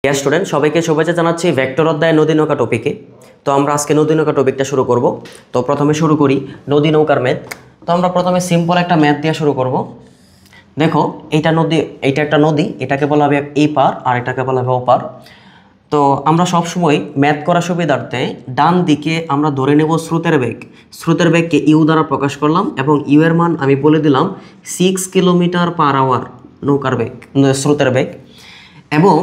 Dear student, সবাইকে শুভেচ্ছা জানাচ্ছি ভেক্টর অধ্যায় নদী নৌকা টপিকে। তো আমরা আজকে নদী নৌকা টপিকটা শুরু করব। তো প্রথমে শুরু করি নদী নৌকার ম্যাথ। তো আমরা প্রথমে সিম্পল একটা ম্যাথ দিয়ে শুরু করব। দেখো, এইটা একটা নদী, এটাকে বলা হবে এই পার আর এটাকে বলা হবে ওপার। তো আমরা সবসময় ম্যাথ করার সুবিধার্থে ডান দিকে আমরা ধরে নেব স্রোতের বেগ। স্রোতের বেগকে ইউ দ্বারা প্রকাশ করলাম এবং ইউ এর মান আমি বলে দিলাম 6 কিলোমিটার পার আওয়ার নৌকার বেগ, স্রোতের বেগ। এবং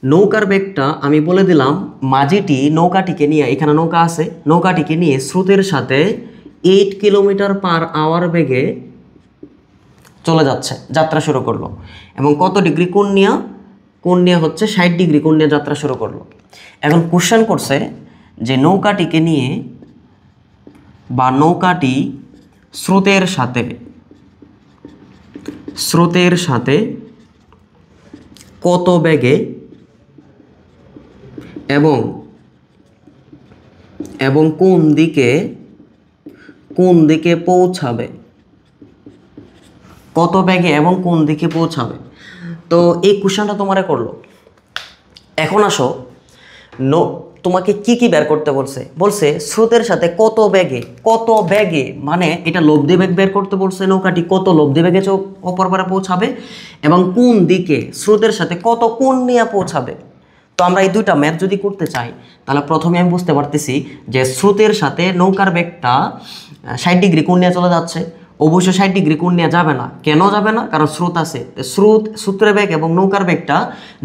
নৌকার বেগটা আমি বলে দিলাম মাঝিটি নৌকাটিকে নিয়ে, এখানে নৌকা আছে, নৌকাটিকে নিয়ে স্রোতের সাথে 8 কিলোমিটার পার আওয়ার বেগে চলে যাচ্ছে, যাত্রা শুরু করলো। এবং কত ডিগ্রি কোণ নিয়ে হচ্ছে 60 ডিগ্রি কোণ নিয়ে যাত্রা শুরু করলো। এখন কোশ্চেন করছে যে নৌকাটিকে নিয়ে বা নৌকাটি স্রোতের সাথে কত বেগে এবং কোন দিকে পৌঁছাবে, কত বেগে এবং কোন দিকে পৌঁছাবে। তো এই কোশ্চেনটা তোমারে করলো। এখন আসো, তোমাকে কি বের করতে বলছে স্রোতের সাথে কত বেগে মানে এটা লব্ধি বেগ বের করতে বলছে, নৌকাটি কত লব্ধি বেগে অপর পারে পৌঁছাবে এবং কোন দিকে স্রোতের সাথে কত কোণ নিয়ে পৌঁছাবে। তো আমরা এই দুইটা ম্যাথ যদি করতে চাই তাহলে প্রথমে আমি বুঝতে পারতেছি যে স্রোতের সাথে নৌকার বেগটা 60 ডিগ্রি কোণ নিয়ে চলে যাচ্ছে। অবশ্যই 60 ডিগ্রি কোণ নিয়ে যাবে না। কেন যাবে না? কারণ স্রোত আছে। স্রোতের বেগ এবং নৌকার বেগটা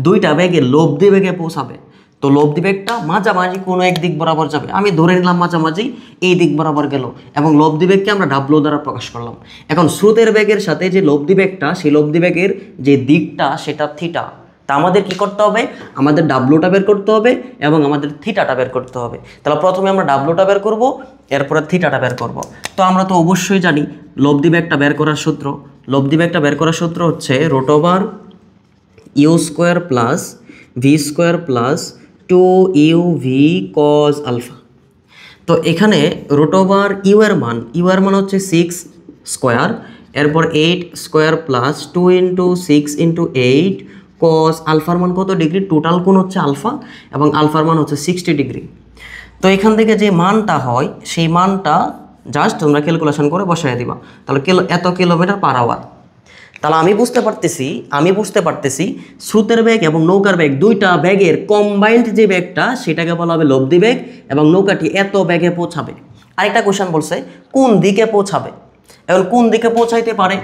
দুইটা বেগে লব্ধি বেগে পৌঁছাবে। তো লব্ধি বেগটা মাঝামাঝি কোনো এক দিক বরাবর যাবে। আমি ধরে নিলাম মাঝামাঝি এই দিক বরাবর গেল এবং লব্ধি বেগকে আমরা ডাব্লু দ্বারা প্রকাশ করলাম। এখন স্রোতের বেগের সাথে যে লব্ধি বেগটা, সেই লব্ধি বেগের যে দিকটা সেটা থিটা। তা আমাদের কি করতে হবে? আমাদের ডাব্লুটা বের করতে হবে এবং আমাদের থিটাটা বের করতে হবে। তাহলে প্রথমে আমরা ডাব্লুটা বের করব, এরপরে থিটাটা বের করব। তো আমরা তো অবশ্যই জানি লব্ধি বেগটা বের করার সূত্র। লব্ধি বেগটা বের করার সূত্র হচ্ছে √/u² + v² + 2uv cos alpha. তো এখানে √/u এর মান হচ্ছে 6 স্কোয়ার, এরপর 8 স্কোয়ার প্লাস 2 × 6 × 8 cos আলফার মান কত ডিগ্রি, টোটাল কোণ হচ্ছে আলফা এবং আলফার মান হচ্ছে 60 ডিগ্রি। তো এখান থেকে যে মানটা হয় সেই মানটা জাস্ট তোমরা ক্যালকুলেশন করে বসায় দিবা। তাহলে এত কিলোমিটার পার আওয়ার। তাহলে আমি বুঝতে পারতেছি স্রোতের বেগ এবং নৌকার বেগ, দুইটা বেগের কম্বাইন্ড যে বেগটা সেটাকে বলা হবে লব্ধি বেগ এবং নৌকাটি এত বেগে পৌঁছাবে। আরেকটা কোশ্চেন বলছে কোন দিকে পৌঁছাবে। এখন কোন দিকে পৌঁছাইতে পারে?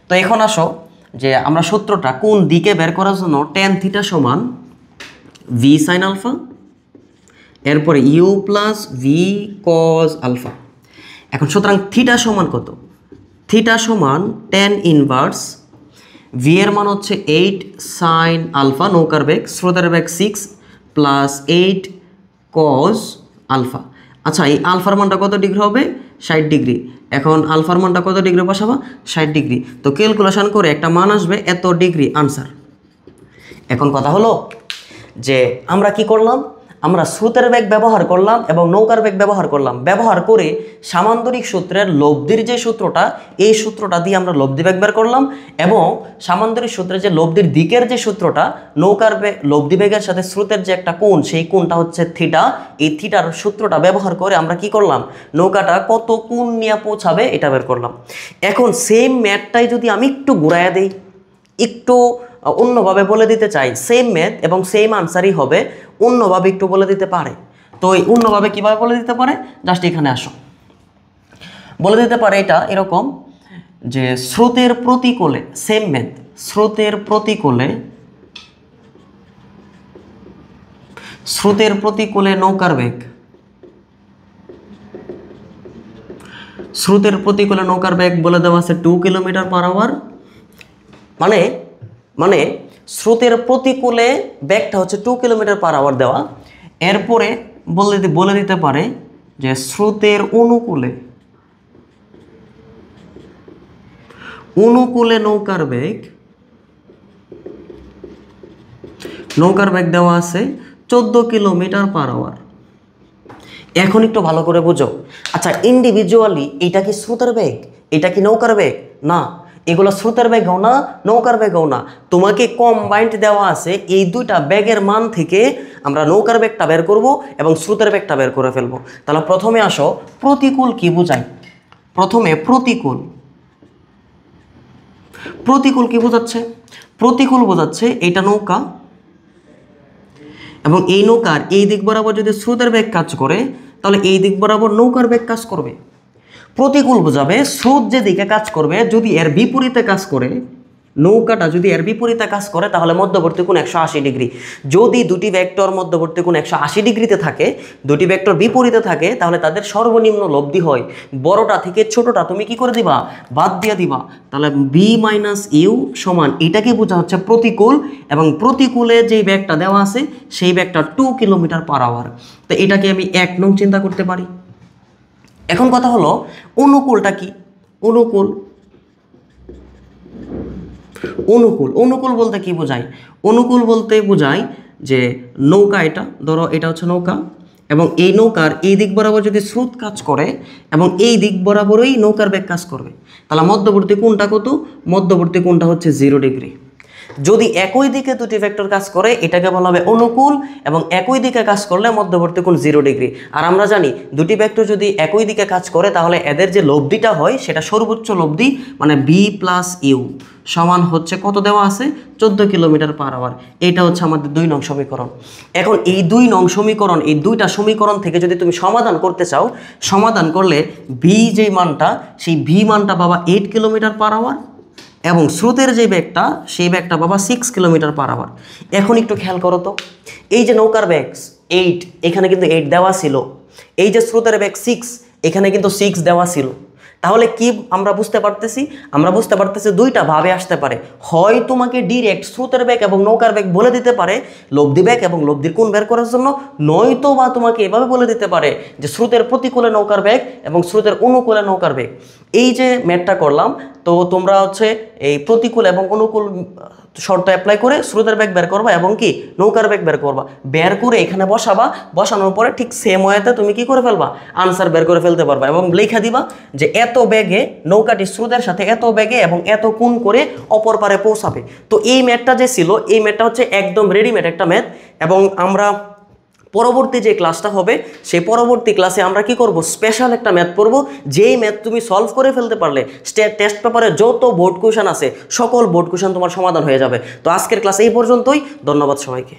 তো এখন আসো যে আমরা সূত্রটা কোন দিকে বের করার জন্য tan θ = v sin আলফা, এরপরে u + v cos আলফা। এখন সুতরাং থিটা সমান কত? থিটা সমান tan ইনভার্স v এর মান হচ্ছে 8 sin আলফা, নৌকার বেগ, স্রোতের বেগ 6 + 8 cos আলফা। আচ্ছা, এই আলফার মানটা কত ডিগ্রি হবে? 60 ডিগ্রি। এখন আলফার মানটা কত ডিগ্রি বসাবা? 60 ডিগ্রি। তো ক্যালকুলেশন করে একটা মান আসবে এত ডিগ্রি আনসার। এখন কথা হলো যে আমরা কি করলাম, আমরা স্রোতের বেগ ব্যবহার করলাম এবং নৌকার বেগ ব্যবহার করে সামান্তরিক সূত্রের লব্ধির যে সূত্রটা, এই সূত্রটা দিয়ে আমরা লব্ধি বেগ বের করলাম এবং সামান্তরিক সূত্রের যে লব্ধির দিকের যে সূত্রটা, নৌকার লব্ধি বেগের সাথে স্রোতের যে একটা কোণ, সেই কোণটা হচ্ছে থিটা। এই থিটার সূত্রটা ব্যবহার করে আমরা কি করলাম, নৌকাটা কত কোণ নিয়ে পৌঁছাবে এটা বের করলাম। এখন সেম ম্যাথটাই যদি আমি একটু ঘুরাইয়া দিই, একটু অন্যভাবে বলে দিতে চাই, সেম ম্যাথ এবং সেম আনসারই হবে, অন্যভাবে একটু বলে দিতে পারে। তো এই অন্যভাবে কীভাবে বলে দিতে পারে, জাস্ট এখানে আসো। বলে দিতে পারে এটা এরকম যে স্রোতের প্রতিকূলে, সেম ম্যাথ, স্রোতের প্রতিকূলে নৌকার বেগ, স্রোতের প্রতিকূলে নৌকার বেগ বলে দেওয়া আছে 2 কিলোমিটার পার আওয়ার। মানে স্রোতের প্রতিকূলে বেগটা হচ্ছে 2 কিলোমিটার পার আওয়ার দেওয়া। এরপরে বলে দিতে পারে যে স্রোতের অনুকূলে নৌকার বেগ দেওয়া আছে 14 কিলোমিটার পার আওয়ার। এখন একটু ভালো করে বুঝো। আচ্ছা, ইন্ডিভিজুয়ালি এটা কি স্রোতের বেগ, এটা কি নৌকার বেগ? না, এগুলো স্রোতের বেগও না, নৌকার বেগও না, তোমাকে কম্বাইন্ড দেওয়া আছে এই দুইটা বেগের মান থেকে আমরা নৌকার বেগটা বের করব এবং স্রোতের বেগটা বের করে ফেলবো। তাহলে প্রথমে আসো, প্রতিকূল কি বোঝায়? প্রথমে প্রতিকূল, প্রতিকূল কি বোঝাচ্ছে? প্রতিকূল বোঝাচ্ছে এটা নৌকা এবং এই নৌকার এই দিক বরাবর যদি স্রোতের বেগ কাজ করে তাহলে এই দিক বরাবর নৌকার বেগ কাজ করবে। প্রতিকূল বোঝাবে স্রোত যেদিকে কাজ করবে যদি এর বিপরীতে কাজ করে, নৌকাটা যদি এর বিপরীতে কাজ করে তাহলে মধ্যবর্তী কোণ 180 ডিগ্রি। যদি দুটি ভেক্টর মধ্যবর্তী কোণ 180 ডিগ্রিতে থাকে, দুটি ভেক্টর বিপরীতে থাকে, তাহলে তাদের সর্বনিম্ন লব্ধি হয় বড়টা থেকে ছোটটা তুমি কি করে দিবা? বাদ দিয়ে দিবা। তাহলে বি মাইনাস ইউ সমান, এটাকে বোঝা হচ্ছে প্রতিকূল, এবং প্রতিকূলে যেই ব্যাগটা দেওয়া আছে সেই ব্যাগটা 2 কিলোমিটার পার আওয়ার। তো এটাকে আমি 1 নং চিন্তা করতে পারি। এখন কথা হলো অনুকূলটা কি? অনুকূল, অনুকূল, অনুকূল বলতে কি বোঝায়? অনুকূল বলতে বোঝায় যে নৌকা, এটা ধরো এটা হচ্ছে নৌকা, এবং এই নৌকার এই দিক বরাবর যদি স্রোত কাজ করে এবং এই দিক বরাবরই নৌকার বেগ কাজ করবে, তাহলে মধ্যবর্তী কোণটা কত? মধ্যবর্তী কোণটা হচ্ছে 0 ডিগ্রি। যদি একই দিকে দুটি ভেক্টর কাজ করে এটাকে বলা হবে অনুকূল, এবং একই দিকে কাজ করলে মধ্যবর্তী কোণ 0 ডিগ্রি। আর আমরা জানি দুটি ভেক্টর যদি একই দিকে কাজ করে তাহলে এদের যে লব্ধিটা হয় সেটা সর্বোচ্চ লব্ধি, মানে বি প্লাস ইউ সমান হচ্ছে কত দেওয়া আছে? 14 কিলোমিটার পার আওয়ার। এটা হচ্ছে আমাদের 2 নং সমীকরণ। এখন এই 2 নং সমীকরণ, এই দুইটা সমীকরণ থেকে যদি তুমি সমাধান করতে চাও, সমাধান করলে বি যেই মানটা, সেই ভি মানটা পাবা 8 কিলোমিটার পার আওয়ার, এবং স্রোতের যে বেগটা সেই বেগটা পাবা 6 কিলোমিটার পার আওয়ার। এখন একটু খেয়াল করো তো, এই যে নৌকার বেগ 8, এখানে কিন্তু 8 দেওয়া ছিল, এই যে স্রোতের বেগ 6, এখানে কিন্তু 6 দেওয়া ছিল। তাহলে কি আমরা বুঝতে পারতেছি? আমরা বুঝতে পারতেছি দুইটা ভাবে আসতে পারে। হয় তোমাকে ডিরেক্ট স্রোতের বেগ এবং নৌকার বেগ বলে দিতে পারে লব্ধি বেগ এবং লব্ধির কোণ বের করার জন্য, নয়তো বা তোমাকে এভাবে বলে দিতে পারে যে স্রোতের প্রতিকূলে নৌকার বেগ এবং স্রোতের অনুকূলে নৌকার বেগ। এই যে ম্যাথটা করলাম, তো তোমরা হচ্ছে এই প্রতিকূল এবং অনুকূল শর্ত অ্যাপ্লাই করে স্রোতের বেগ বের করবা এবং কি নৌকার বেগ বের করবা, বের করে এখানে বসাবা, বসানোর পরে ঠিক সেম ওয়েতে তুমি কি করে ফেলবা? আনসার বের করে ফেলতে পারবা, এবং লেখা দিবা যে এত বেগে নৌকাটি স্রোতের সাথে এত বেগে এবং এত কোণ করে অপর পারে পৌঁছাবে। তো এই ম্যাথটা যে ছিল, এই ম্যাথটা হচ্ছে একদম রেডিমেড একটা ম্যাথ, এবং আমরা পরবর্তী যে ক্লাসটা হবে সেই পরবর্তী ক্লাসে আমরা কি করব? স্পেশাল একটা ম্যাথ পড়ব, যেই ম্যাথ তুমি সলভ করে ফেলতে পারলে টেস্ট পেপারে যত বোর্ড কোয়েশন আছে সকল বোর্ড কোয়েশন তোমার সমাধান হয়ে যাবে। তো আজকের ক্লাস এই পর্যন্তই, ধন্যবাদ সবাইকে।